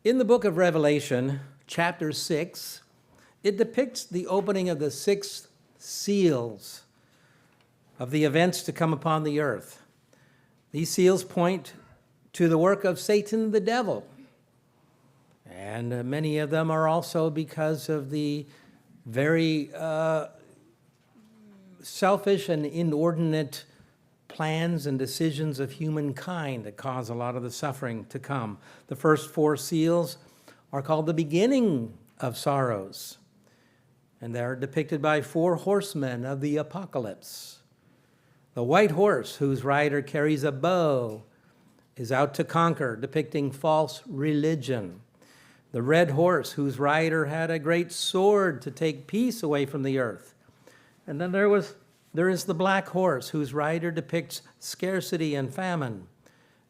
In the book of Revelation, chapter 6, it depicts the opening of the sixth seals of the events to come upon the earth. These seals point to the work of Satan the devil. And many of them are also because of the very selfish and inordinate plans and decisions of humankind that cause a lot of the suffering to come. The first four seals are called the beginning of sorrows, and they're depicted by four horsemen of the apocalypse. The white horse, whose rider carries a bow, is out to conquer, depicting false religion. The red horse, whose rider had a great sword to take peace away from the earth. And then there is the black horse, whose rider depicts scarcity and famine.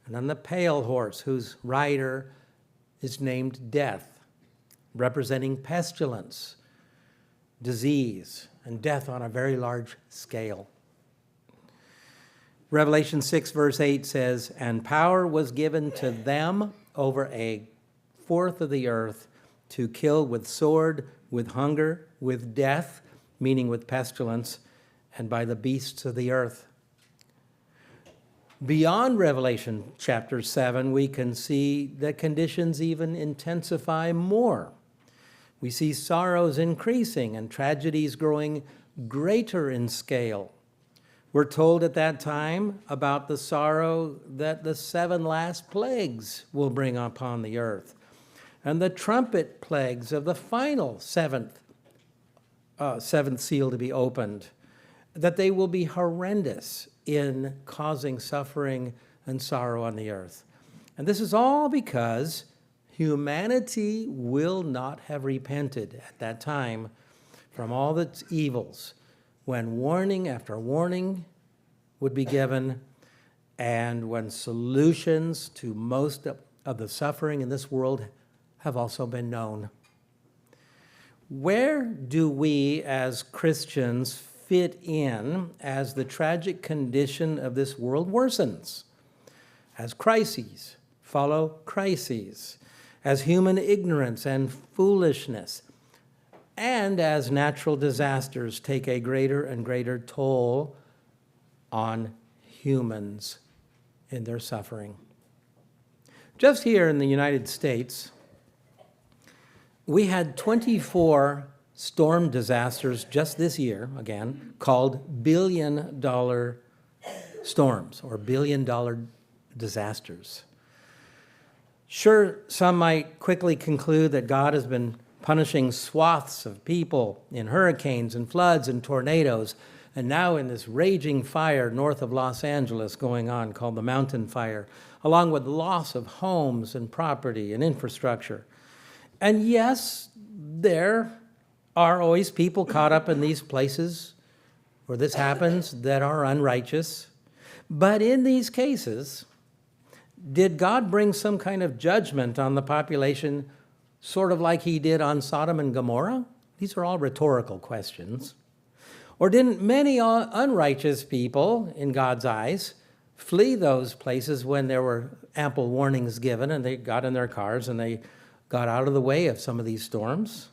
And then the pale horse, whose rider is named Death, representing pestilence, disease, and death on a very large scale. Revelation 6, verse 8 says, "And power was given to them over a fourth of the earth to kill with sword, with hunger, with death," meaning with pestilence, "and by the beasts of the earth." Beyond Revelation chapter 7, we can see that conditions even intensify more. We see sorrows increasing and tragedies growing greater in scale. We're told at that time about the sorrow that the 7 last plagues will bring upon the earth, and the trumpet plagues of the final seventh seal to be opened, that they will be horrendous in causing suffering and sorrow on the earth. And this is all because humanity will not have repented at that time from all its evils, when warning after warning would be given, and when solutions to most of the suffering in this world have also been known. Where do we as Christians fit in as the tragic condition of this world worsens? As crises follow crises, as human ignorance and foolishness, and as natural disasters take a greater and greater toll on humans in their suffering. Just here in the United States, we had 24 storm disasters just this year, again, called billion-dollar storms or billion-dollar disasters. Sure, some might quickly conclude that God has been punishing swaths of people in hurricanes and floods and tornadoes, and now in this raging fire north of Los Angeles going on called the Mountain Fire, along with loss of homes and property and infrastructure. And yes, there are always people caught up in these places where this happens that are unrighteous. But in these cases, did God bring some kind of judgment on the population, sort of like he did on Sodom and Gomorrah? These are all rhetorical questions. Or didn't many unrighteous people, in God's eyes, flee those places when there were ample warnings given, and they got in their cars and they got out of the way of some of these storms?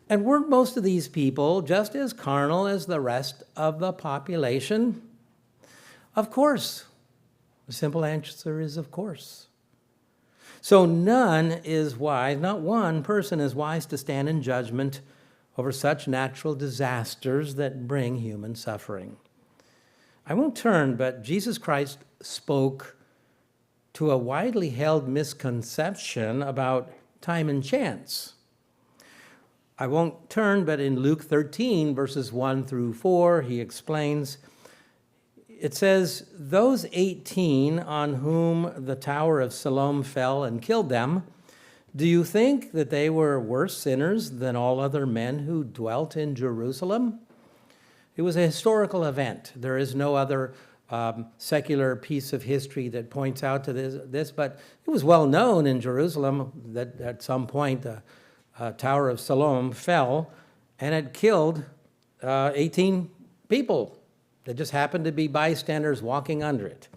And weren't most of these people just as carnal as the rest of the population? Of course. The simple answer is of course. So none is wise, not one person is wise to stand in judgment over such natural disasters that bring human suffering. I won't turn, but Jesus Christ spoke to a widely held misconception about time and chance. I won't turn, but in Luke 13, verses 1 through 4, he explains, it says, "Those 18 on whom the Tower of Siloam fell and killed them, do you think that they were worse sinners than all other men who dwelt in Jerusalem?" It was a historical event. There is no other secular piece of history that points out to this, but it was well known in Jerusalem that at some point the Tower of Siloam fell and it killed 18 people that just happened to be bystanders walking under it.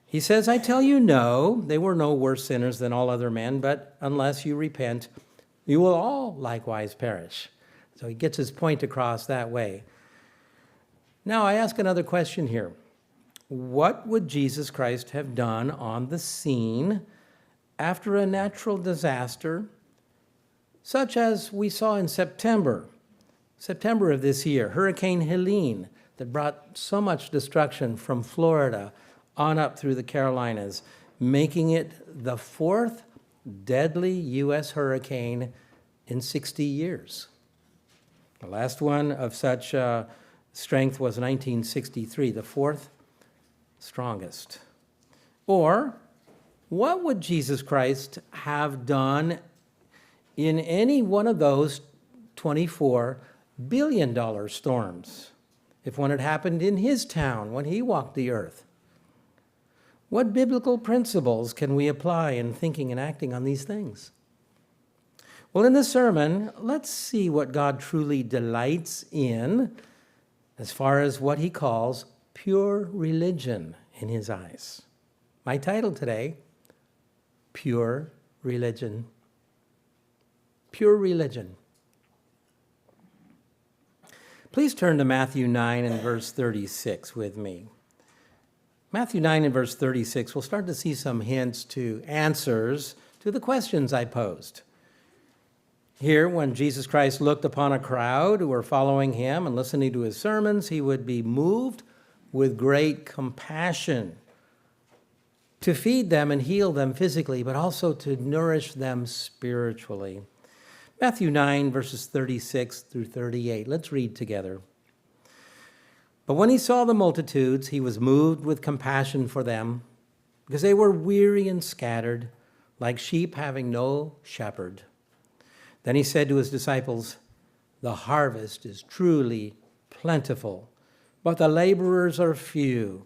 He says, I tell you, no, they were no worse sinners than all other men, but unless you repent, you will all likewise perish. So he gets his point across that way. Now I ask another question here. What would Jesus Christ have done on the scene after a natural disaster, such as we saw in September of this year, Hurricane Helene, that brought so much destruction from Florida on up through the Carolinas, making it the fourth deadly U.S. hurricane in 60 years. The last one of such strength was 1963, the fourth strongest. Or, what would Jesus Christ have done in any one of those $24 billion storms if one had happened in his town when he walked the earth? What biblical principles can we apply in thinking and acting on these things? Well, in this sermon, let's see what God truly delights in as far as what he calls pure religion in his eyes. My title today, Pure Religion. Pure religion. Please turn to Matthew 9 and verse 36 with me. Matthew 9 and verse 36, we'll start to see some hints to answers to the questions I posed. Here, when Jesus Christ looked upon a crowd who were following him and listening to his sermons, he would be moved with great compassion to feed them and heal them physically, but also to nourish them spiritually. Matthew 9, verses 36 through 38. Let's read together. But when he saw the multitudes, he was moved with compassion for them, because they were weary and scattered, like sheep having no shepherd. Then he said to his disciples, the harvest is truly plentiful, but the laborers are few.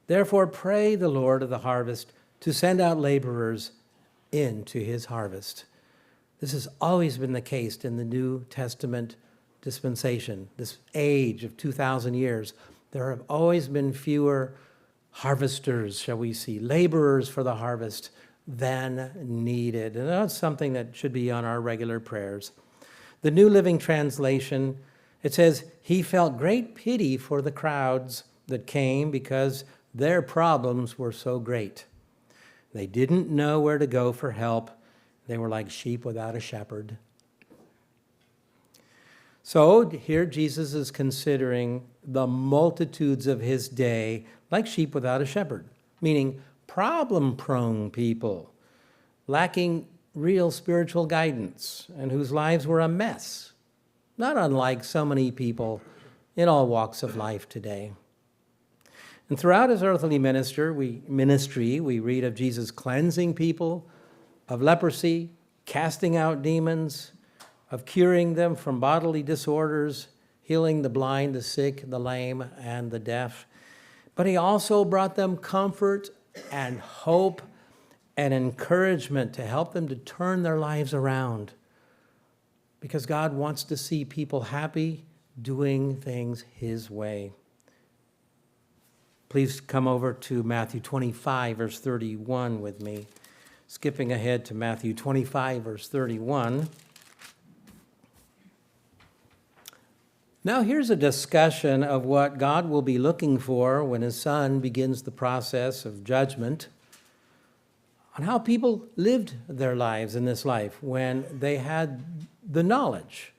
Therefore pray the Lord of the harvest to send out laborers into his harvest. This has always been the case in the New Testament dispensation, this age of 2,000 years. There have always been fewer harvesters, shall we see, laborers for the harvest than needed. And that's something that should be on our regular prayers. The New Living Translation, it says, he felt great pity for the crowds that came because their problems were so great. They didn't know where to go for help. They were like sheep without a shepherd. So here Jesus is considering the multitudes of his day like sheep without a shepherd, meaning problem-prone people, lacking real spiritual guidance, and whose lives were a mess, not unlike so many people in all walks of life today. And throughout his earthly ministry, we read of Jesus cleansing people of leprosy, casting out demons, of curing them from bodily disorders, healing the blind, the sick, the lame, and the deaf. But he also brought them comfort and hope and encouragement to help them to turn their lives around. Because God wants to see people happy doing things his way. Please come over to Matthew 25, verse 31 with me. Skipping ahead to Matthew 25, verse 31. Now here's a discussion of what God will be looking for when his Son begins the process of judgment on how people lived their lives in this life when they had the knowledge,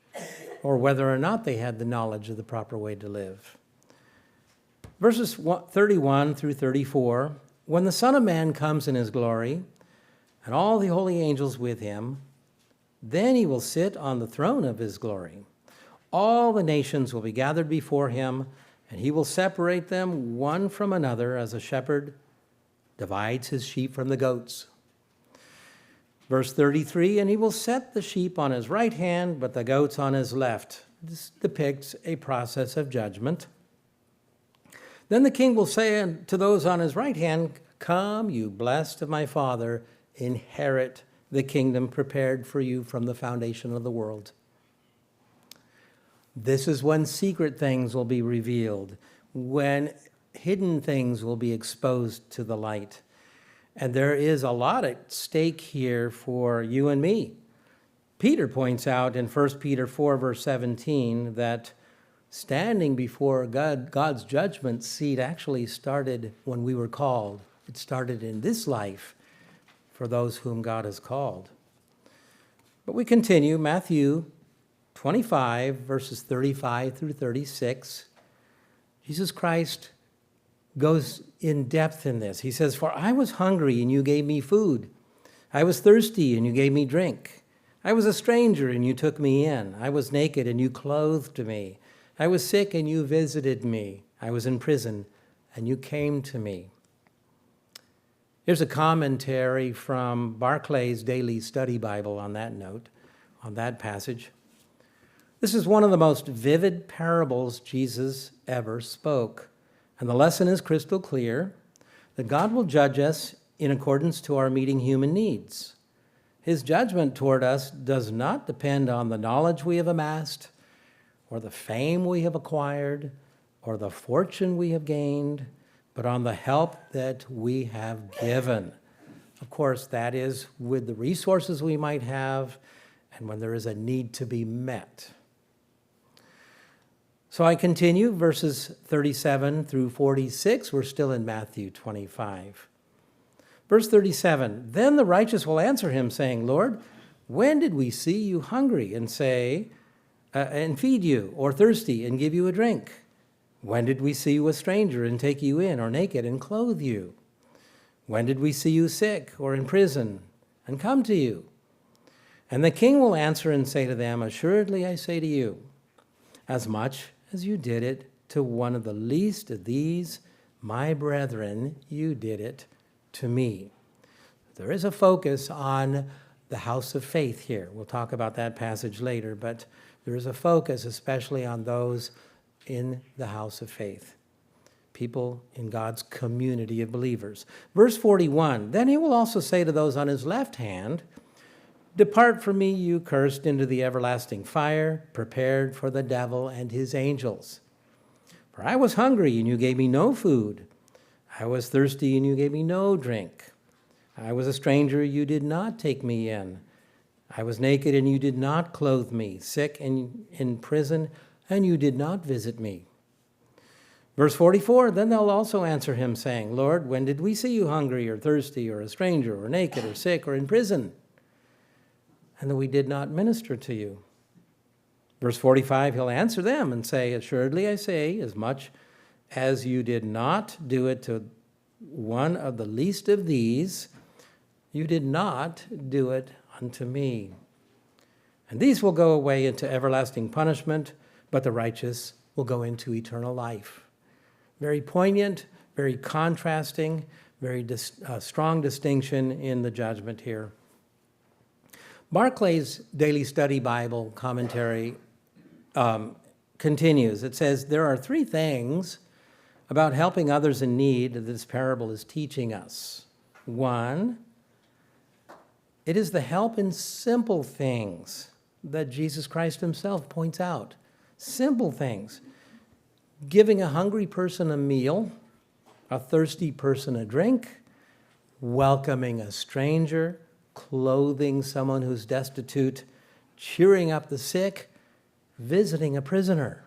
or whether or not they had the knowledge of the proper way to live. Verses 31 through 34, when the Son of Man comes in his glory, and all the holy angels with him, then he will sit on the throne of his glory. All the nations will be gathered before him, and he will separate them one from another as a shepherd divides his sheep from the goats. Verse 33, and he will set the sheep on his right hand, but the goats on his left. This depicts a process of judgment. Then the king will say to those on his right hand, come, you blessed of my Father, inherit the kingdom prepared for you from the foundation of the world. This is when secret things will be revealed, when hidden things will be exposed to the light. And there is a lot at stake here for you and me. Peter points out in 1 Peter 4, verse 17, that standing before God's judgment seat actually started when we were called. It started in this life for those whom God has called. But we continue, Matthew 25, verses 35 through 36. Jesus Christ goes in depth in this. He says, "For I was hungry, and you gave me food. I was thirsty, and you gave me drink. I was a stranger, and you took me in. I was naked, and you clothed me. I was sick, and you visited me. I was in prison, and you came to me." Here's a commentary from Barclay's Daily Study Bible on that note, on that passage. This is one of the most vivid parables Jesus ever spoke. And the lesson is crystal clear, that God will judge us in accordance to our meeting human needs. His judgment toward us does not depend on the knowledge we have amassed, or the fame we have acquired, or the fortune we have gained, but on the help that we have given. Of course, that is with the resources we might have and when there is a need to be met. So I continue, verses 37 through 46. We're still in Matthew 25. Verse 37, "Then the righteous will answer him, saying, Lord, when did we see you hungry and feed you, or thirsty and give you a drink? When did we see you a stranger and take you in, or naked and clothe you? When did we see you sick or in prison and come to you?" And the king will answer and say to them, "Assuredly I say to you, as much as you did it to one of the least of these, my brethren, you did it to me." There is a focus on the house of faith here. We'll talk about that passage later, but there is a focus especially on those in the house of faith, people in God's community of believers. Verse 41, "Then he will also say to those on his left hand, Depart from me, you cursed, into the everlasting fire, prepared for the devil and his angels. For I was hungry, and you gave me no food. I was thirsty, and you gave me no drink. I was a stranger, you did not take me in. I was naked, and you did not clothe me, sick and in prison, and you did not visit me." Verse 44, "Then they'll also answer him, saying, Lord, when did we see you hungry or thirsty or a stranger or naked or sick or in prison? And that we did not minister to you." Verse 45, he'll answer them and say, "Assuredly I say, as much as you did not do it to one of the least of these, you did not do it unto me. And these will go away into everlasting punishment, but the righteous will go into eternal life." Very poignant, very contrasting, very strong distinction in the judgment here. Barclay's Daily Study Bible commentary continues. It says, "There are three things about helping others in need that this parable is teaching us. One, it is the help in simple things that Jesus Christ himself points out. Simple things. Giving a hungry person a meal, a thirsty person a drink, welcoming a stranger, clothing someone who's destitute, cheering up the sick, visiting a prisoner.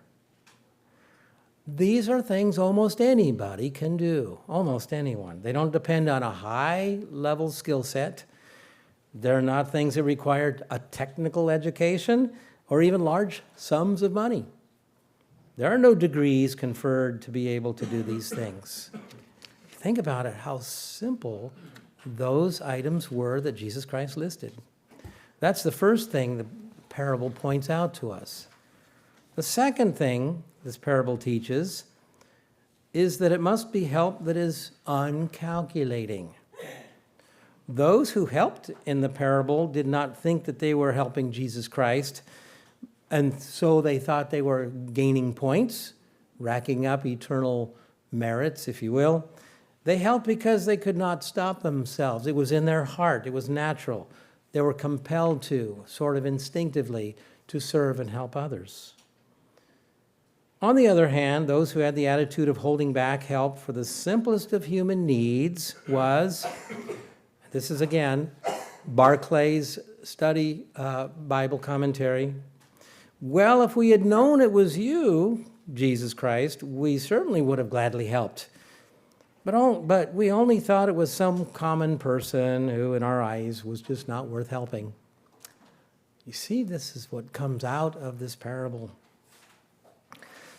These are things almost anybody can do, almost anyone. They don't depend on a high-level skill set. They're not things that require a technical education or even large sums of money. There are no degrees conferred to be able to do these things. Think about it, how simple those items were that Jesus Christ listed. That's the first thing the parable points out to us. The second thing this parable teaches is that it must be help that is uncalculating. Those who helped in the parable did not think that they were helping Jesus Christ, and so they thought they were gaining points, racking up eternal merits, if you will. They helped because they could not stop themselves. It was in their heart. It was natural. They were compelled to, sort of instinctively, to serve and help others. On the other hand, those who had the attitude of holding back help for the simplest of human needs was, this is again, Barclay's study Bible commentary. Well, if we had known it was you, Jesus Christ, we certainly would have gladly helped. But we only thought it was some common person who, in our eyes, was just not worth helping. You see, this is what comes out of this parable.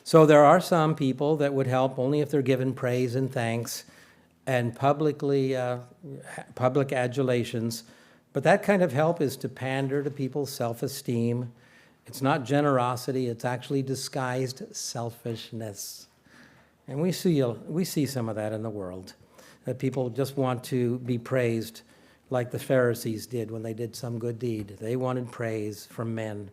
So there are some people that would help only if they're given praise and thanks and public adulations. But that kind of help is to pander to people's self-esteem. It's not generosity, it's actually disguised selfishness. And we see some of that in the world, that people just want to be praised like the Pharisees did when they did some good deed. They wanted praise from men.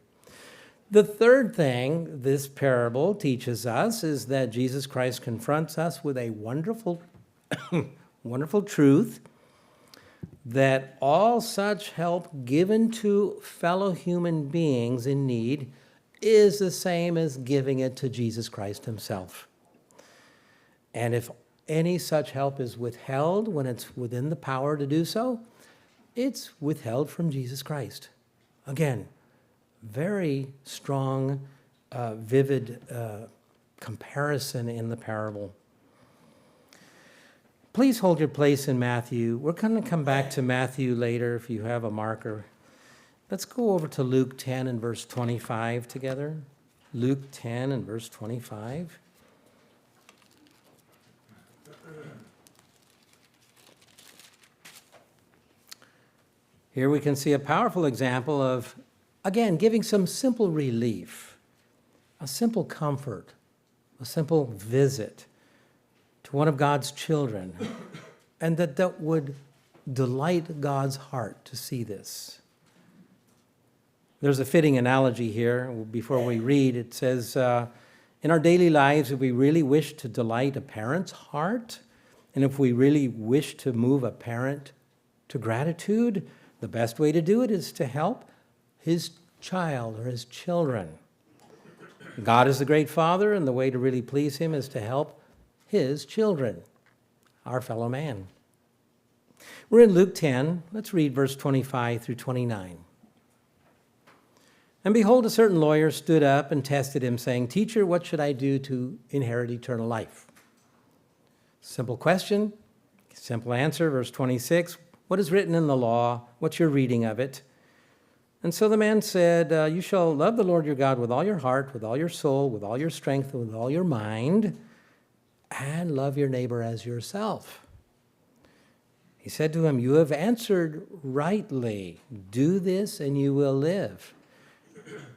The third thing this parable teaches us is that Jesus Christ confronts us with a wonderful, wonderful truth, that all such help given to fellow human beings in need is the same as giving it to Jesus Christ himself. And if any such help is withheld when it's within the power to do so, it's withheld from Jesus Christ. Again, very strong, vivid comparison in the parable. Please hold your place in Matthew. We're going to come back to Matthew later if you have a marker. Let's go over to Luke 10 and verse 25 together. Luke 10 and verse 25. Here we can see a powerful example of, again, giving some simple relief, a simple comfort, a simple visit to one of God's children, and that would delight God's heart to see this. There's a fitting analogy here. Before we read, it says, in our daily lives, if we really wish to delight a parent's heart, and if we really wish to move a parent to gratitude, the best way to do it is to help his child or his children. God is the great Father, and the way to really please him is to help his children, our fellow man. We're in Luke 10. Let's read verse 25 through 29. And behold, a certain lawyer stood up and tested him, saying, Teacher, what should I do to inherit eternal life? Simple question, simple answer. Verse 26, what is written in the law? What's your reading of it? And so the man said, you shall love the Lord your God with all your heart, with all your soul, with all your strength, with all your mind, and love your neighbor as yourself. He said to him, you have answered rightly. Do this and you will live.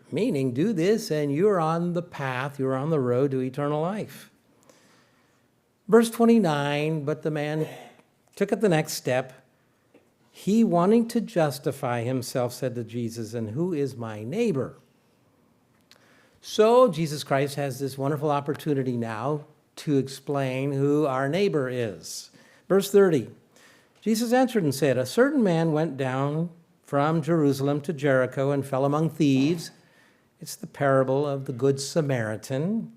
Meaning, do this and you're on the path, you're on the road to eternal life. Verse 29, but the man took it the next step. He, wanting to justify himself, said to Jesus, and who is my neighbor? So Jesus Christ has this wonderful opportunity now to explain who our neighbor is. Verse 30, Jesus answered and said, a certain man went down from Jerusalem to Jericho and fell among thieves. It's the parable of the Good Samaritan.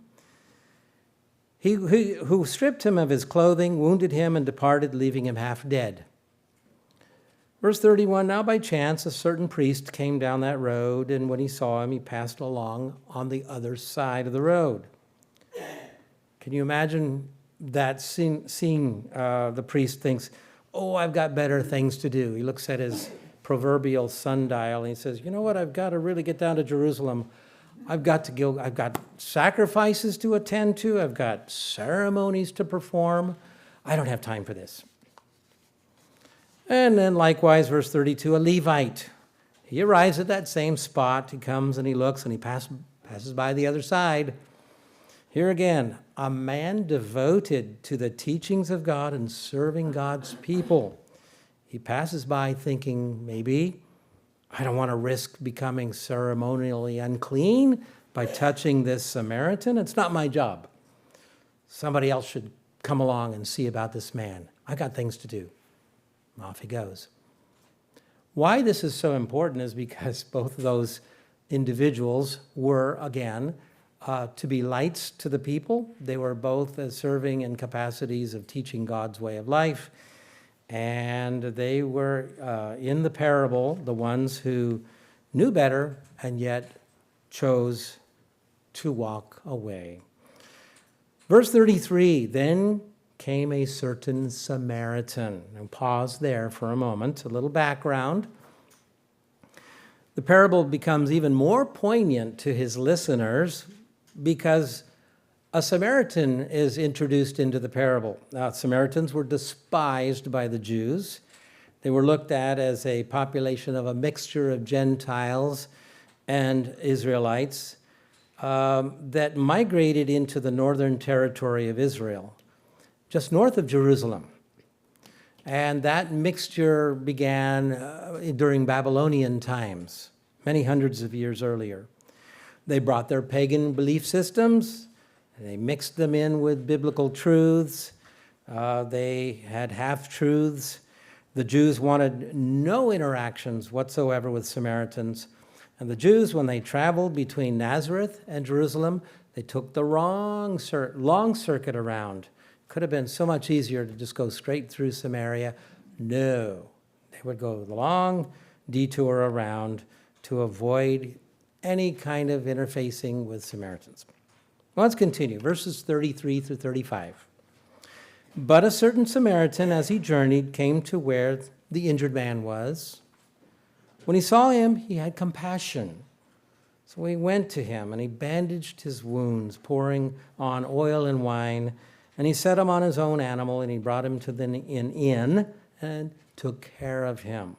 Who stripped him of his clothing, wounded him, and departed, leaving him half dead. Verse 31, now by chance a certain priest came down that road, and when he saw him, he passed along on the other side of the road. Can you imagine that scene? The priest thinks, oh, I've got better things to do. He looks at his proverbial sundial, and he says, you know what, I've got to really get down to Jerusalem. I've got to go. I've got sacrifices to attend to. I've got ceremonies to perform. I don't have time for this. And then likewise, verse 32, a Levite. He arrives at that same spot. He comes and he looks and he passes by the other side. Here again, a man devoted to the teachings of God and serving God's people. He passes by thinking, maybe I don't want to risk becoming ceremonially unclean by touching this Samaritan. It's not my job. Somebody else should come along and see about this man. I got things to do. Off he goes. Why this is so important is because both of those individuals were, again, to be lights to the people. They were both serving in capacities of teaching God's way of life. And they were, in the parable, the ones who knew better and yet chose to walk away. Verse 33, then came a certain Samaritan. Now pause there for a moment, a little background. The parable becomes even more poignant to his listeners because a Samaritan is introduced into the parable. Now, Samaritans were despised by the Jews. They were looked at as a population of a mixture of Gentiles and Israelites that migrated into the northern territory of Israel, just north of Jerusalem. And that mixture began during Babylonian times, many hundreds of years earlier. They brought their pagan belief systems, and they mixed them in with biblical truths. They had half-truths. The Jews wanted no interactions whatsoever with Samaritans. And the Jews, when they traveled between Nazareth and Jerusalem, they took the long circuit around. Could have been so much easier to just go straight through Samaria. No, they would go the long detour around to avoid any kind of interfacing with Samaritans. Well, let's continue, verses 33 through 35. But a certain Samaritan, as he journeyed, came to where the injured man was. When he saw him, he had compassion. So he went to him, and he bandaged his wounds, pouring on oil and wine, and he set him on his own animal, and he brought him to an inn and took care of him.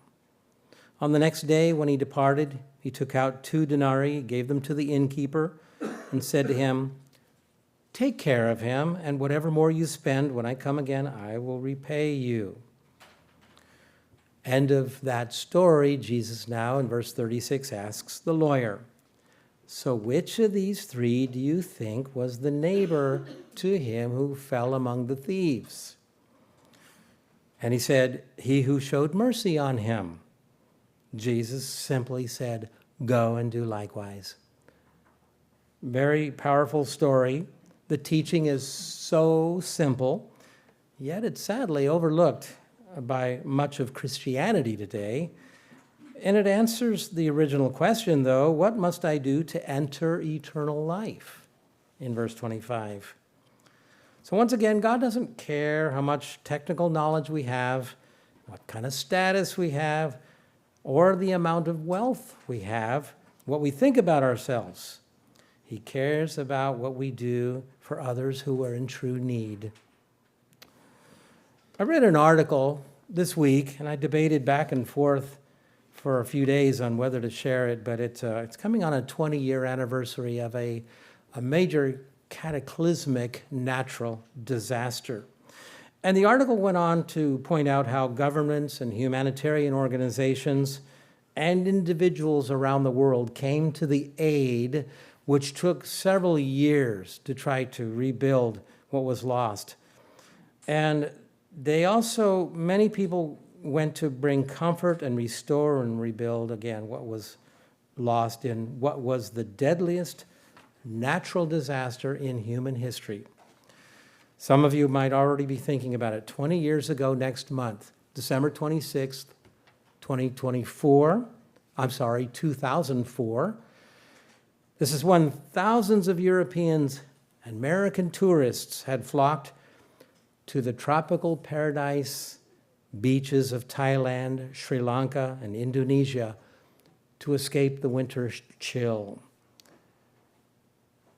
On the next day, when he departed, he took out 2 denarii, gave them to the innkeeper, and said to him, take care of him, and whatever more you spend, when I come again, I will repay you. End of that story. Jesus now, in verse 36, asks the lawyer, so which of these 3 do you think was the neighbor to him who fell among the thieves? And he said, he who showed mercy on him. Jesus simply said, go and do likewise. Very powerful story. The teaching is so simple, yet it's sadly overlooked by much of Christianity today. And it answers the original question, though, what must I do to enter eternal life? In verse 25. So once again, God doesn't care how much technical knowledge we have, what kind of status we have, or the amount of wealth we have, what we think about ourselves. He cares about what we do for others who are in true need. I read an article this week, and I debated back and forth for a few days on whether to share it, but it's coming on a 20-year anniversary of a major cataclysmic natural disaster. And the article went on to point out how governments and humanitarian organizations and individuals around the world came to the aid, which took several years to try to rebuild what was lost. And they also, many people went to bring comfort and restore and rebuild again what was lost in what was the deadliest natural disaster in human history. Some of you might already be thinking about it. 20 years ago next month, December 26th, 2004. This is when thousands of Europeans and American tourists had flocked to the tropical paradise beaches of Thailand, Sri Lanka, and Indonesia to escape the winter chill.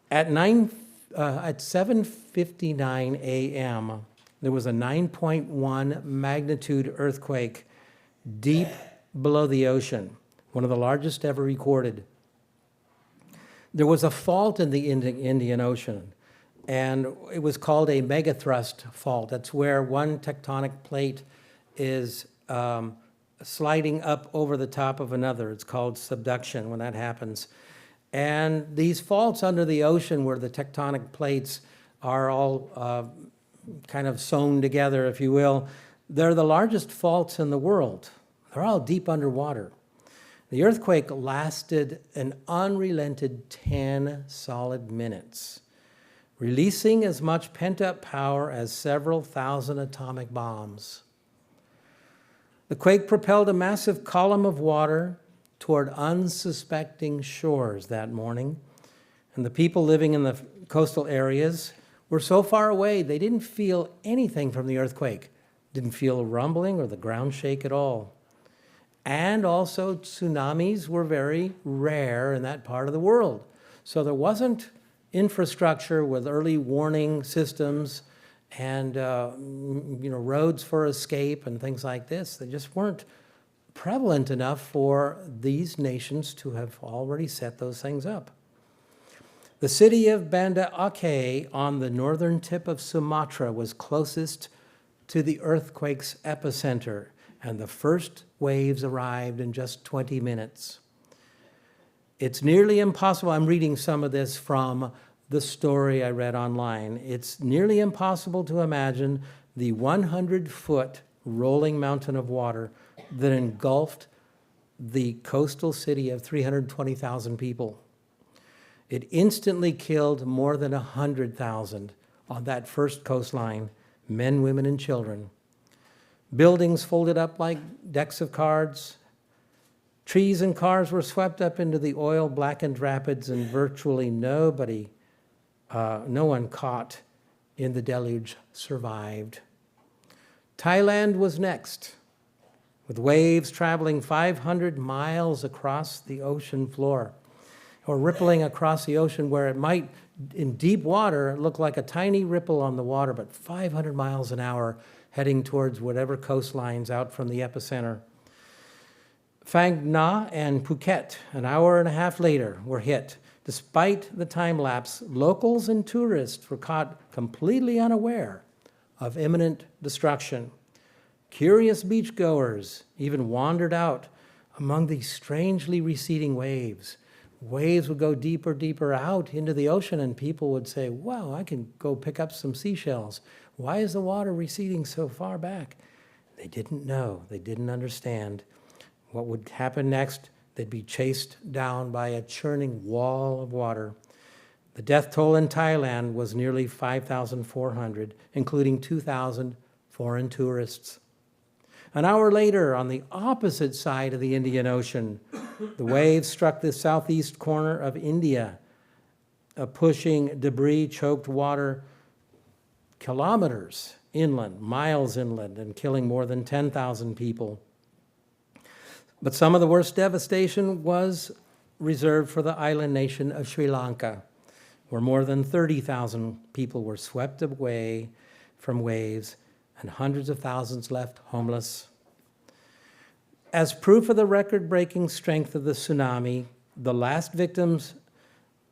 At 7:59 a.m., there was a 9.1 magnitude earthquake deep below the ocean, one of the largest ever recorded. There was a fault in the Indian Ocean, and it was called a megathrust fault. That's where one tectonic plate is sliding up over the top of another. It's called subduction when that happens. And these faults under the ocean where the tectonic plates are all kind of sewn together, if you will, they're the largest faults in the world. They're all deep underwater. The earthquake lasted an unrelented 10 solid minutes, releasing as much pent-up power as several thousand atomic bombs. The quake propelled a massive column of water toward unsuspecting shores that morning, and the people living in the coastal areas were so far away they didn't feel anything from the earthquake, didn't feel a rumbling or the ground shake at all. And also tsunamis were very rare in that part of the world. So there wasn't infrastructure with early warning systems and roads for escape and things like this. They just weren't prevalent enough for these nations to have already set those things up. The city of Banda Aceh on the northern tip of Sumatra was closest to the earthquake's epicenter, and the first waves arrived in just 20 minutes. It's nearly impossible. I'm reading some of this from the story I read online. It's nearly impossible to imagine the 100-foot rolling mountain of water that engulfed the coastal city of 320,000 people. It instantly killed more than 100,000 on that first coastline, men, women, and children. Buildings folded up like decks of cards. Trees and cars were swept up into the oil-blackened rapids, and virtually no one caught in the deluge survived. Thailand was next, with waves traveling 500 miles across the ocean floor, or rippling across the ocean where it might, in deep water, look like a tiny ripple on the water, but 500 miles an hour heading towards whatever coastlines out from the epicenter. Phang Nga and Phuket, an hour and a half later, were hit. Despite the time lapse, locals and tourists were caught completely unaware of imminent destruction. Curious beachgoers even wandered out among these strangely receding waves. Waves would go deeper, deeper out into the ocean, and people would say, wow, I can go pick up some seashells. Why is the water receding so far back? They didn't know. They didn't understand. What would happen next? They'd be chased down by a churning wall of water. The death toll in Thailand was nearly 5,400, including 2,000 foreign tourists. An hour later, on the opposite side of the Indian Ocean, the waves struck the southeast corner of India, pushing debris-choked water kilometers inland, miles inland, and killing more than 10,000 people. But some of the worst devastation was reserved for the island nation of Sri Lanka, where more than 30,000 people were swept away from waves and hundreds of thousands left homeless. As proof of the record-breaking strength of the tsunami, the last victims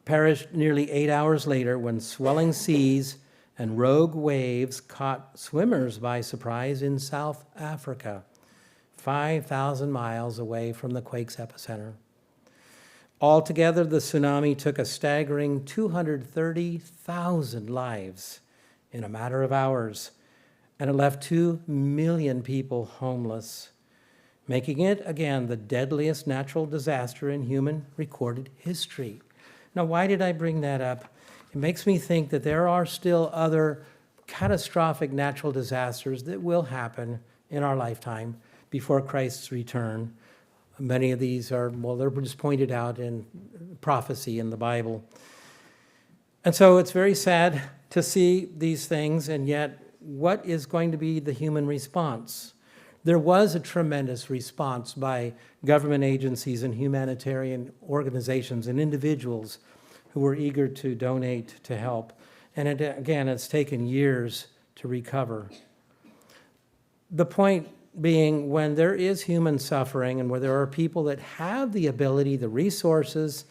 perished nearly 8 hours later when swelling seas and rogue waves caught swimmers by surprise in South Africa, 5,000 miles away from the quake's epicenter. Altogether, the tsunami took a staggering 230,000 lives in a matter of hours, and it left 2 million people homeless, making it, again, the deadliest natural disaster in human recorded history. Now, why did I bring that up? It makes me think that there are still other catastrophic natural disasters that will happen in our lifetime before Christ's return. Many of these are, well, they're just pointed out in prophecy in the Bible. And so it's very sad to see these things, and yet what is going to be the human response? There was a tremendous response by government agencies and humanitarian organizations and individuals who were eager to donate to help. And again, it's taken years to recover. The point being, when there is human suffering and where there are people that have the ability, the resources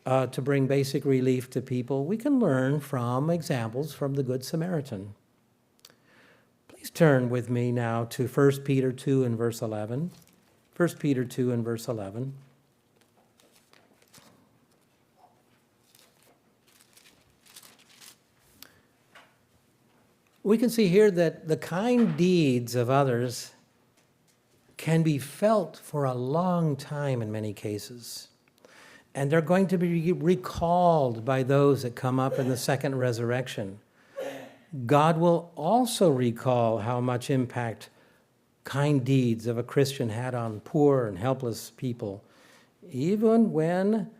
to bring basic relief to people, we can learn from examples from the Good Samaritan. Please turn with me now to 1 Peter 2 and verse 11. 1 Peter 2 and verse 11. We can see here that the kind deeds of others can be felt for a long time in many cases. And they're going to be recalled by those that come up in the second resurrection. God will also recall how much impact kind deeds of a Christian had on poor and helpless people, even when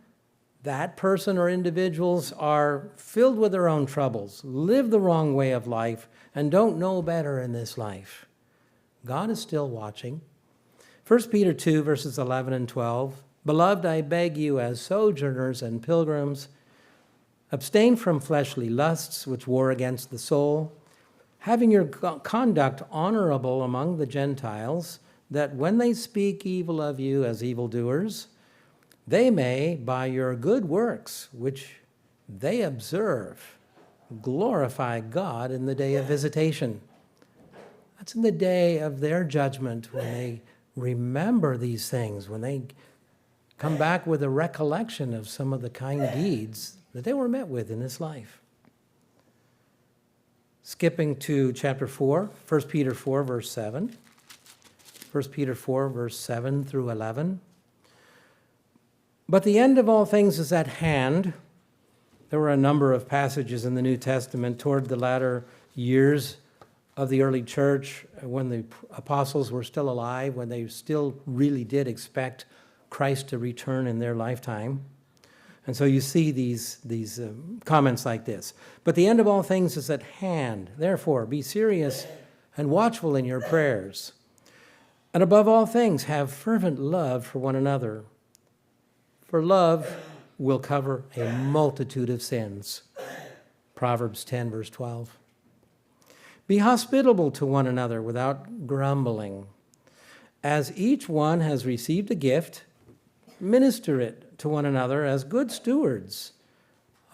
that person or individuals are filled with their own troubles, live the wrong way of life, and don't know better in this life. God is still watching. 1 Peter 2, verses 11 and 12, "Beloved, I beg you, as sojourners and pilgrims, abstain from fleshly lusts which war against the soul, having your conduct honorable among the Gentiles, that when they speak evil of you as evildoers, they may, by your good works, which they observe, glorify God in the day of visitation." That's in the day of their judgment, when they remember these things, when they come back with a recollection of some of the kind deeds that they were met with in this life. Skipping to chapter 4, 1 Peter 4, verse 7. 1 Peter 4, verse 7 through 11. "But the end of all things is at hand." There were a number of passages in the New Testament toward the latter years of the early church, when the apostles were still alive, when they still really did expect Christ to return in their lifetime. And so you see these comments like this. "But the end of all things is at hand. Therefore, be serious and watchful in your prayers. And above all things, have fervent love for one another. For love will cover a multitude of sins." Proverbs 10, verse 12. "Be hospitable to one another without grumbling. As each one has received a gift, minister it to one another as good stewards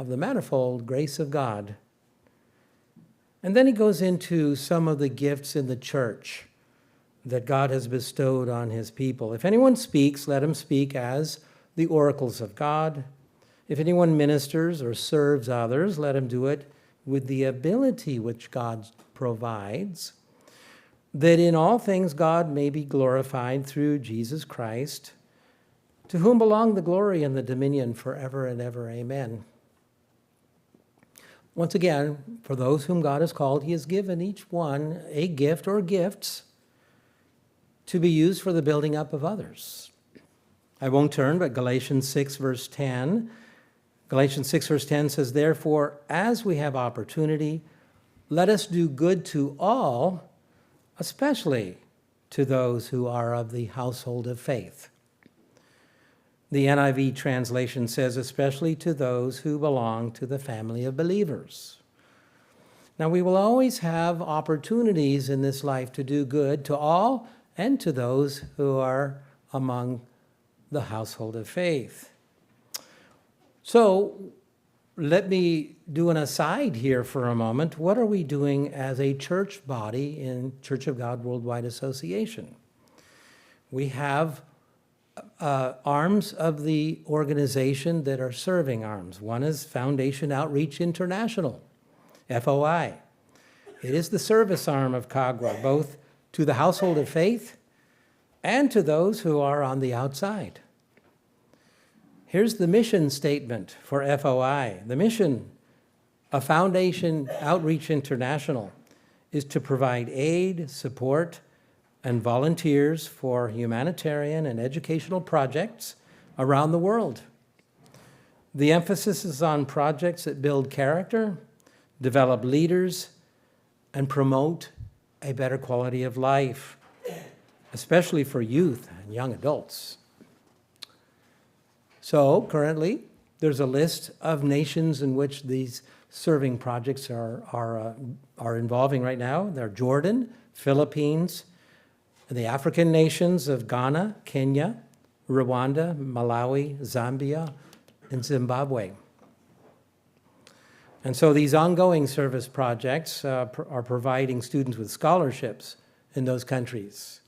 of the manifold grace of God." And then he goes into some of the gifts in the church that God has bestowed on his people. "If anyone speaks, let him speak as the oracles of God. If anyone ministers or serves others, let him do it with the ability which God provides, that in all things God may be glorified through Jesus Christ, to whom belong the glory and the dominion forever and ever. Amen." Once again, for those whom God has called, he has given each one a gift or gifts to be used for the building up of others. I won't turn, but Galatians 6, verse 10. Galatians 6, verse 10 says, "Therefore, as we have opportunity, let us do good to all, especially to those who are of the household of faith." The NIV translation says, "especially to those who belong to the family of believers." Now, we will always have opportunities in this life to do good to all and to those who are among the household of faith. So, let me do an aside here for a moment. What are we doing as a church body in Church of God Worldwide Association? We have arms of the organization that are serving arms. One is Foundation Outreach International, FOI. It is the service arm of CAGWA, both to the household of faith and to those who are on the outside. Here's the mission statement for FOI. The mission of Foundation Outreach International is to provide aid, support, and volunteers for humanitarian and educational projects around the world. The emphasis is on projects that build character, develop leaders, and promote a better quality of life, especially for youth and young adults. So currently, there's a list of nations in which these serving projects are involving right now. They're Jordan, Philippines, the African nations of Ghana, Kenya, Rwanda, Malawi, Zambia, and Zimbabwe. And so these ongoing service projects are providing students with scholarships in those countries.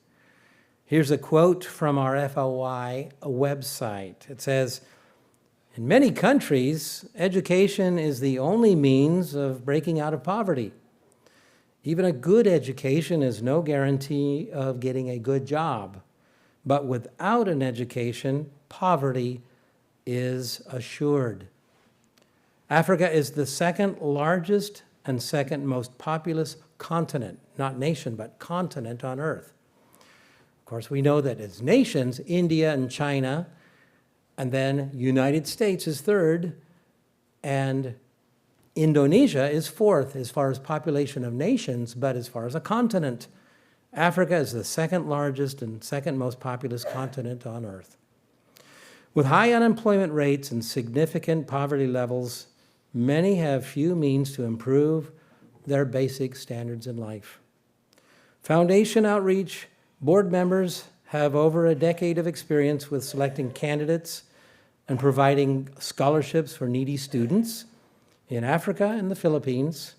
Here's a quote from our FOI website. It says, "In many countries, education is the only means of breaking out of poverty. Even a good education is no guarantee of getting a good job. but without an education, poverty is assured. Africa is the second largest and second most populous continent, not nation, but continent on Earth. Of course, we know that as nations, India and China, and then United States is third, and Indonesia is fourth as far as population of nations, but as far as a continent, Africa is the second largest and second most populous continent on Earth. With high unemployment rates and significant poverty levels, many have few means to improve their basic standards in life. Foundation outreach board members have over a decade of experience with selecting candidates and providing scholarships for needy students in Africa and the Philippines.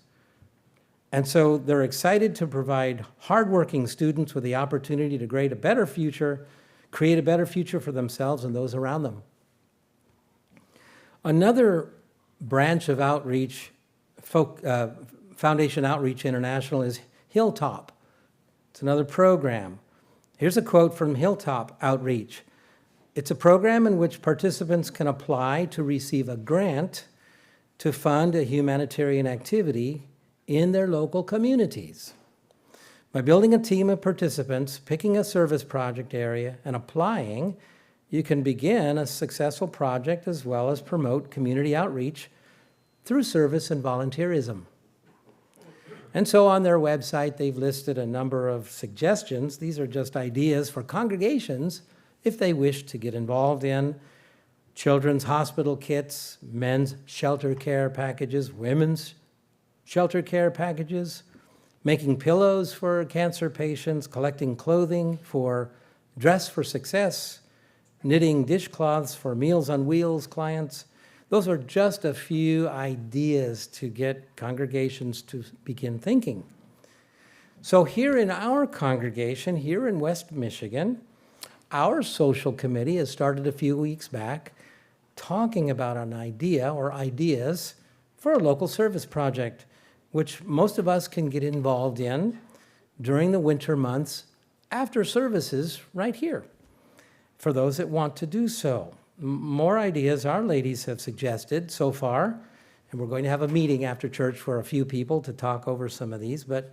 And so they're excited to provide hardworking students with the opportunity to create a better future for themselves and those around them. Another branch of outreach, Foundation Outreach International, is Hilltop. It's another program. Here's a quote from Hilltop Outreach. It's a program in which participants can apply to receive a grant to fund a humanitarian activity in their local communities. By building a team of participants, picking a service project area, and applying, you can begin a successful project as well as promote community outreach through service and volunteerism. And so on their website, they've listed a number of suggestions. These are just ideas for congregations if they wish to get involved in children's hospital kits, men's shelter care packages, women's shelter care packages, making pillows for cancer patients, collecting clothing for Dress for Success, knitting dishcloths for Meals on Wheels clients. Those are just a few ideas to get congregations to begin thinking. So here in our congregation, here in West Michigan, our social committee has started a few weeks back talking about an idea or ideas for a local service project, which most of us can get involved in during the winter months after services right here, for those that want to do so. More ideas our ladies have suggested so far, and we're going to have a meeting after church for a few people to talk over some of these, but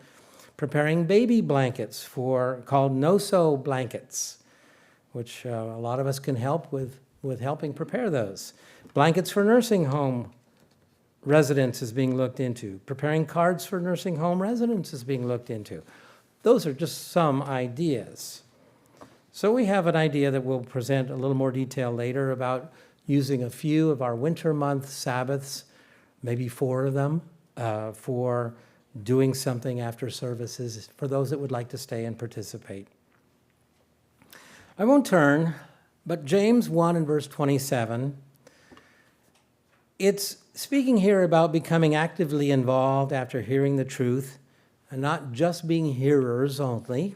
preparing baby blankets called no-sew blankets, which a lot of us can help with helping prepare those. Blankets for nursing home residents is being looked into. Preparing cards for nursing home residents is being looked into. Those are just some ideas. So we have an idea that we'll present a little more detail later about using a few of our winter month Sabbaths, maybe 4 of them, for doing something after services for those that would like to stay and participate. I won't turn, but James 1 and verse 27, it's speaking here about becoming actively involved after hearing the truth and not just being hearers only.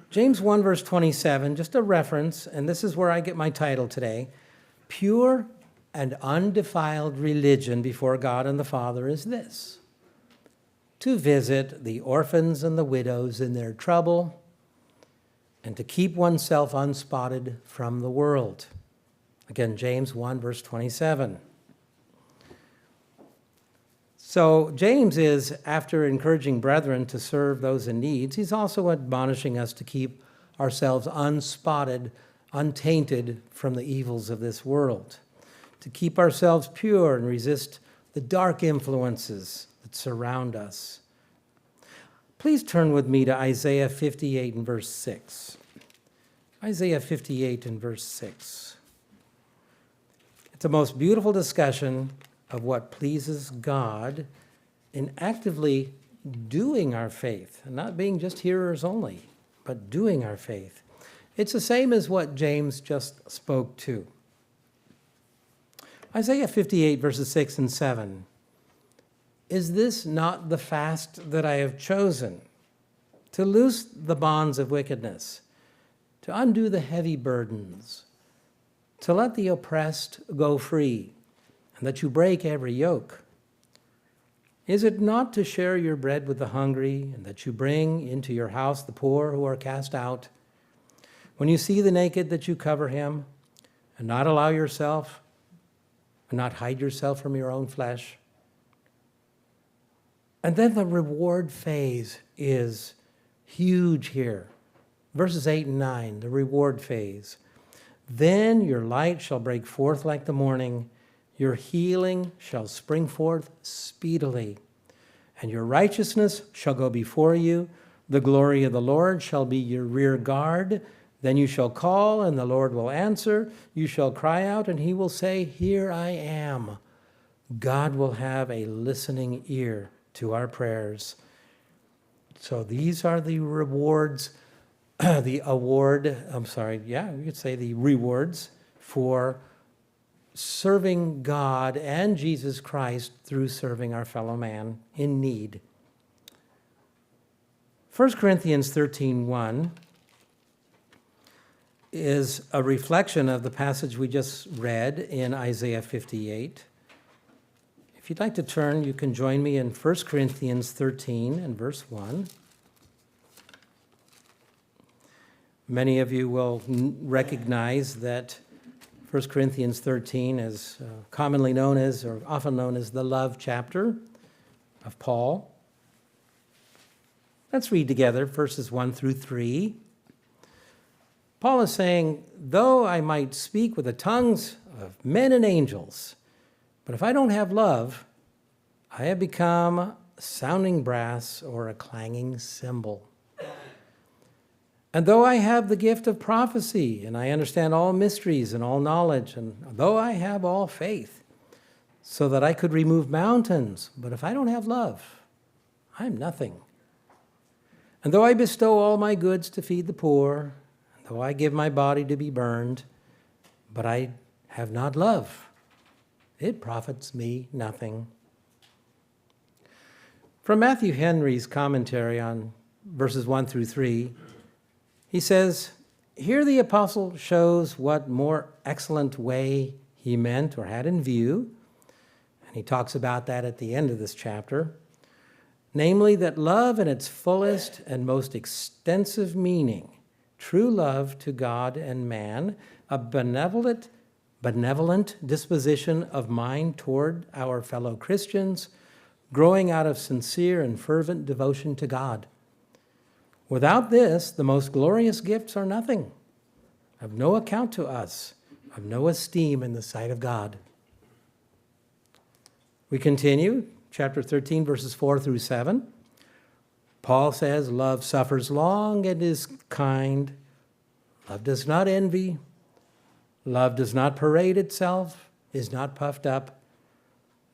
James 1 verse 27, just a reference, and this is where I get my title today. Pure and undefiled religion before God and the Father is this: to visit the orphans and the widows in their trouble, and to keep oneself unspotted from the world. Again, James 1 verse 27. So James is, after encouraging brethren to serve those in need, he's also admonishing us to keep ourselves unspotted, untainted from the evils of this world, to keep ourselves pure and resist the dark influences that surround us. Please turn with me to Isaiah 58 and verse 6. Isaiah 58 and verse 6. It's a most beautiful discussion of what pleases God in actively doing our faith, and not being just hearers only, but doing our faith. It's the same as what James just spoke to. Isaiah 58 verses 6 and 7. Is this not the fast that I have chosen? To loose the bonds of wickedness, to undo the heavy burdens, to let the oppressed go free, and that you break every yoke? Is it not to share your bread with the hungry, and that you bring into your house the poor who are cast out? When you see the naked, that you cover him, and not allow yourself, and not hide yourself from your own flesh. And then the reward phase is huge here. Verses 8 and 9, the reward phase. Then your light shall break forth like the morning, your healing shall spring forth speedily, and your righteousness shall go before you. The glory of the Lord shall be your rear guard. Then you shall call, and the Lord will answer. You shall cry out, and he will say, here I am. God will have a listening ear to our prayers. So these are the rewards, the rewards for serving God and Jesus Christ through serving our fellow man in need. 1 Corinthians 13:1 is a reflection of the passage we just read in Isaiah 58. If you'd like to turn, you can join me in 1 Corinthians 13 and verse 1. Many of you will recognize that 1 Corinthians 13 is commonly known as, or often known as, the love chapter of Paul. Let's read together verses 1 through 3. Paul is saying, though I might speak with the tongues of men and angels, but if I don't have love, I have become sounding brass or a clanging cymbal. And though I have the gift of prophecy, and I understand all mysteries and all knowledge, and though I have all faith, so that I could remove mountains, but if I don't have love, I'm nothing. And though I bestow all my goods to feed the poor, and though I give my body to be burned, but I have not love, it profits me nothing. From Matthew Henry's commentary on verses 1 through 3, he says, here the apostle shows what more excellent way he meant or had in view, and he talks about that at the end of this chapter, namely that love in its fullest and most extensive meaning, true love to God and man, a benevolent disposition of mind toward our fellow Christians, growing out of sincere and fervent devotion to God. Without this, the most glorious gifts are nothing, of no account to us, of no esteem in the sight of God. We continue, chapter 13, verses 4 through 7. Paul says, love suffers long and is kind. Love does not envy. Love does not parade itself, is not puffed up,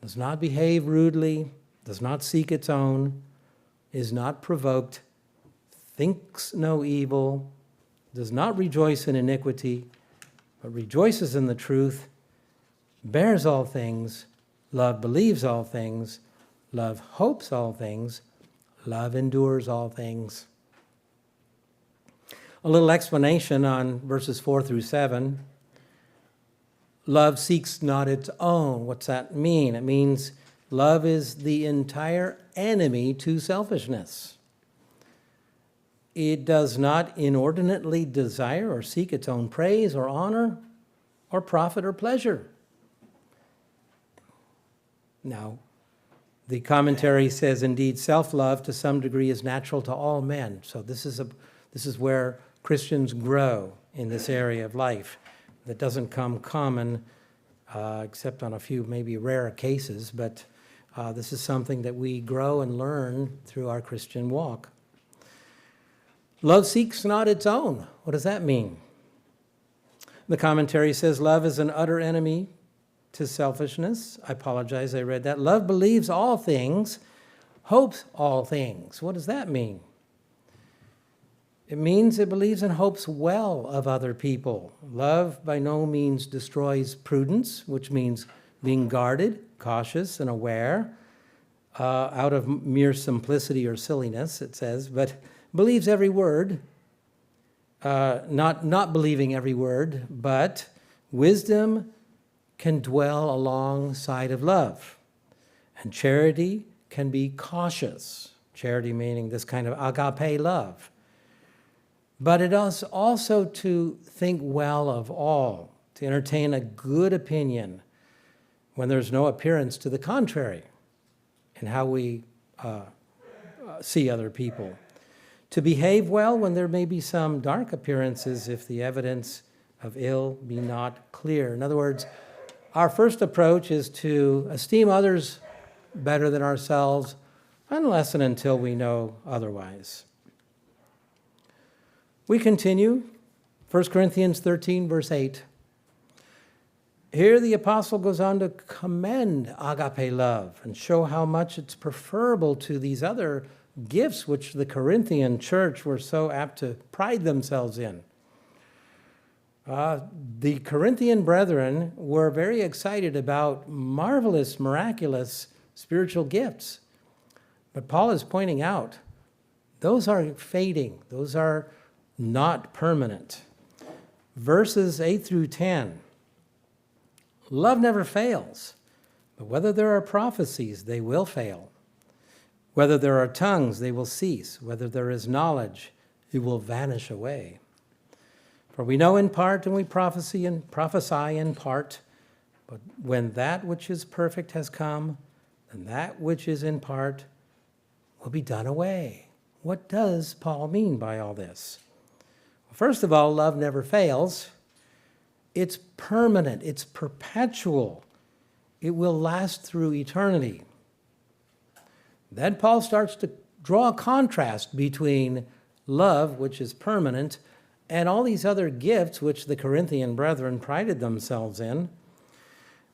does not behave rudely, does not seek its own, is not provoked, thinks no evil, does not rejoice in iniquity, but rejoices in the truth, bears all things, love believes all things, love hopes all things, love endures all things. A little explanation on verses 4 through 7. Love seeks not its own. What's that mean? It means love is the entire enemy to selfishness. It does not inordinately desire or seek its own praise or honor or profit or pleasure. Now, the commentary says, indeed, self-love to some degree is natural to all men. So this is where Christians grow in this area of life. That doesn't come common, except on a few maybe rare cases, but this is something that we grow and learn through our Christian walk. Love seeks not its own. What does that mean? The commentary says love is an utter enemy to selfishness. I apologize, I read that. Love believes all things, hopes all things. What does that mean? It means it believes and hopes well of other people. Love by no means destroys prudence, which means being guarded, cautious, and aware, out of mere simplicity or silliness, it says, but believes every word, not believing every word, but wisdom can dwell alongside of love. And charity can be cautious. Charity meaning this kind of agape love. But it is also to think well of all, to entertain a good opinion when there's no appearance to the contrary in how we see other people. To behave well when there may be some dark appearances if the evidence of ill be not clear. In other words, our first approach is to esteem others better than ourselves unless and until we know otherwise. We continue, 1 Corinthians 13, verse 8. Here the apostle goes on to commend agape love and show how much it's preferable to these other gifts which the Corinthian church were so apt to pride themselves in. The Corinthian brethren were very excited about marvelous, miraculous spiritual gifts. But Paul is pointing out, those are fading. Those are not permanent. Verses 8 through 10. Love never fails, but whether there are prophecies, they will fail. Whether there are tongues, they will cease. Whether there is knowledge, it will vanish away. For we know in part and we prophesy in part, but when that which is perfect has come, then that which is in part will be done away. What does Paul mean by all this? Well, first of all, love never fails. It's permanent. It's perpetual. It will last through eternity. Then Paul starts to draw a contrast between love, which is permanent, and all these other gifts which the Corinthian brethren prided themselves in.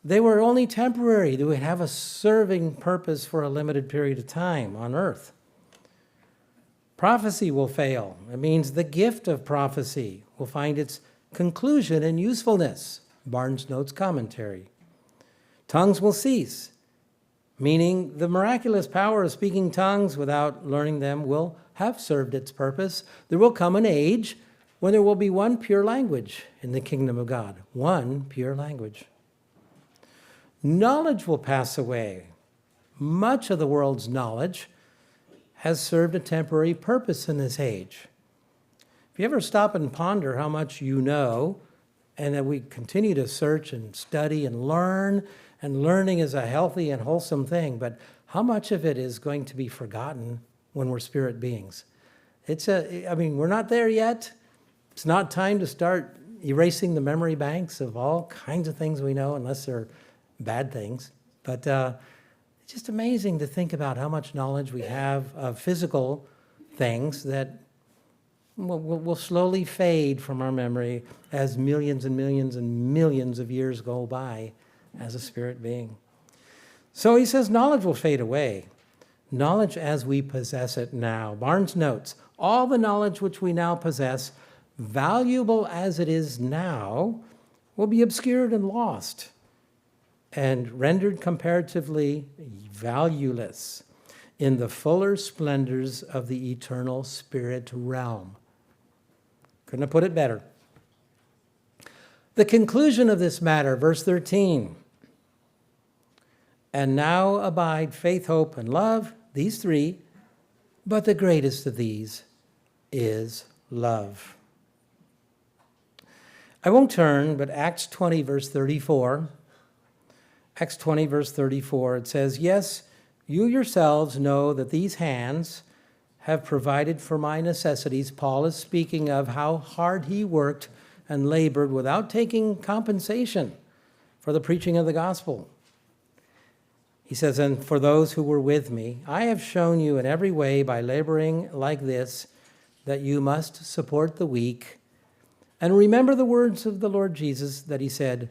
They were only temporary. They would have a serving purpose for a limited period of time on earth. Prophecy will fail. It means the gift of prophecy will find its conclusion and usefulness. Barnes Notes commentary. Tongues will cease, meaning the miraculous power of speaking tongues without learning them will have served its purpose. There will come an age when there will be one pure language in the kingdom of God. One pure language. Knowledge will pass away. Much of the world's knowledge has served a temporary purpose in this age. If you ever stop and ponder how much you know, and that we continue to search and study and learning is a healthy and wholesome thing, but how much of it is going to be forgotten when we're spirit beings? We're not there yet. It's not time to start erasing the memory banks of all kinds of things we know, unless they're bad things. But it's just amazing to think about how much knowledge we have of physical things that will slowly fade from our memory as millions and millions and millions of years go by as a spirit being. So he says knowledge will fade away. Knowledge as we possess it now. Barnes notes, all the knowledge which we now possess, valuable as it is now, will be obscured and lost and rendered comparatively valueless in the fuller splendors of the eternal spirit realm. Couldn't have put it better. The conclusion of this matter, verse 13. And now abide faith, hope, and love, these three, but the greatest of these is love. I won't turn, but Acts 20, verse 34. Acts 20, verse 34, it says, yes, you yourselves know that these hands have provided for my necessities. Paul is speaking of how hard he worked and labored without taking compensation for the preaching of the gospel. He says, and for those who were with me, I have shown you in every way by laboring like this that you must support the weak. And remember the words of the Lord Jesus that he said,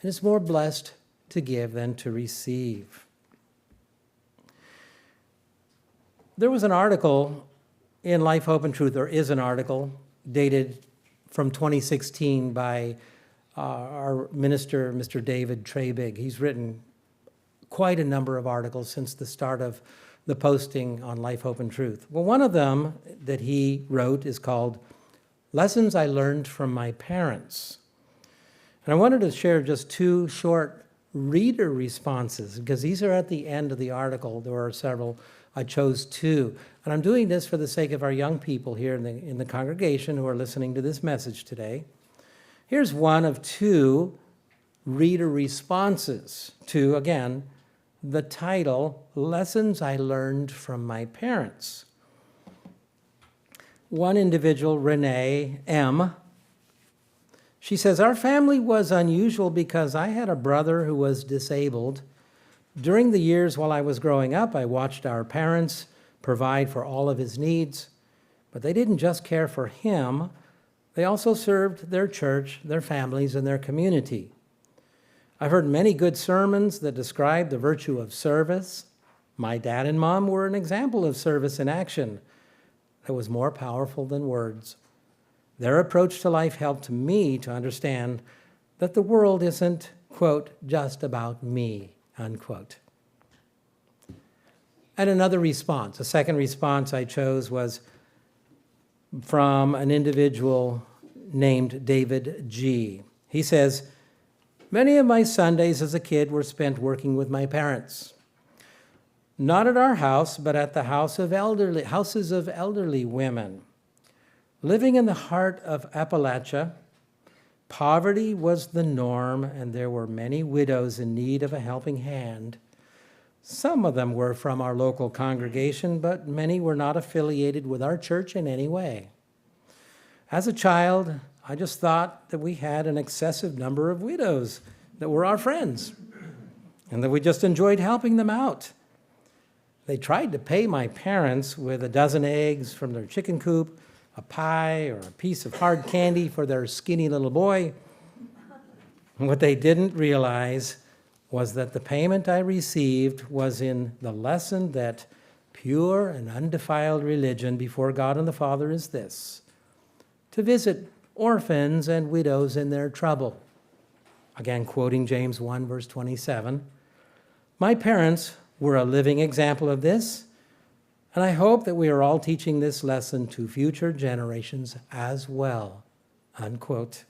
it is more blessed to give than to receive. There was an article in Life, Hope, and Truth, there is an article dated from 2016 by our minister, Mr. David Trabig. He's written quite a number of articles since the start of the posting on Life, Hope, and Truth. Well, one of them that he wrote is called Lessons I Learned from My Parents. And I wanted to share just two short reader responses, because these are at the end of the article. There are several I chose two. And I'm doing this for the sake of our young people here in the congregation who are listening to this message today. Here's one of two reader responses to, again, the title, Lessons I Learned from My Parents. One individual, Renee M., she says, our family was unusual because I had a brother who was disabled. During the years while I was growing up, I watched our parents provide for all of his needs, but they didn't just care for him. They also served their church, their families, and their community. I've heard many good sermons that describe the virtue of service. My dad and mom were an example of service in action that was more powerful than words. Their approach to life helped me to understand that the world isn't, quote, just about me, unquote. And another response, a second response I chose was from an individual named David G. He says, many of my Sundays as a kid were spent working with my parents. Not at our house, but at the houses of elderly women. Living in the heart of Appalachia, poverty was the norm, and there were many widows in need of a helping hand. Some of them were from our local congregation, but many were not affiliated with our church in any way. As a child, I just thought that we had an excessive number of widows that were our friends, and that we just enjoyed helping them out. They tried to pay my parents with a dozen eggs from their chicken coop, a pie, or a piece of hard candy for their skinny little boy. And what they didn't realize was that the payment I received was in the lesson that pure and undefiled religion before God and the Father is this: to visit orphans and widows in their trouble. Again, quoting James 1, verse 27. My parents were a living example of this, and I hope that we are all teaching this lesson to future generations as well, unquote.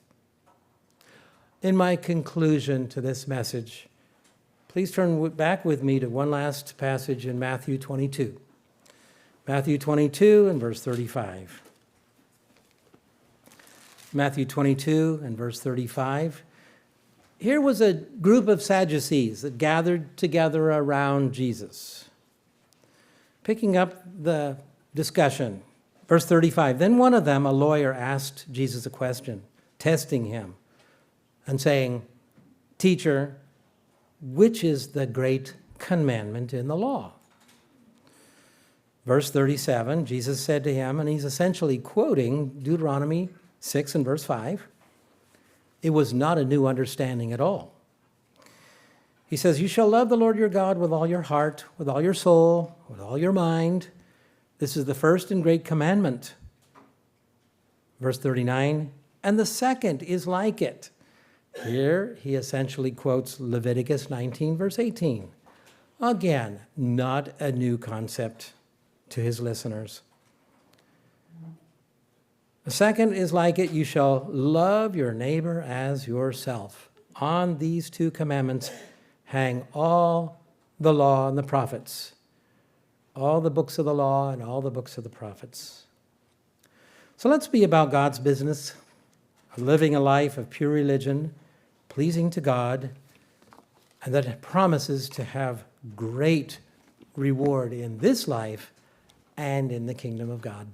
In my conclusion to this message, please turn back with me to one last passage in Matthew 22. Matthew 22 and verse 35. Matthew 22 and verse 35. Here was a group of Sadducees that gathered together around Jesus. Picking up the discussion, verse 35, then one of them, a lawyer, asked Jesus a question, testing him and saying, Teacher, which is the great commandment in the law? Verse 37, Jesus said to him, and he's essentially quoting Deuteronomy 6 and verse 5. It was not a new understanding at all. He says, you shall love the Lord your God with all your heart, with all your soul, with all your mind. This is the first and great commandment. Verse 39, and the second is like it. Here he essentially quotes Leviticus 19, verse 18. Again, not a new concept to his listeners. The second is like it, you shall love your neighbor as yourself. On these two commandments hang all the law and the prophets, all the books of the law and all the books of the prophets. So let's be about God's business, living a life of pure religion, pleasing to God, and that promises to have great reward in this life and in the kingdom of God.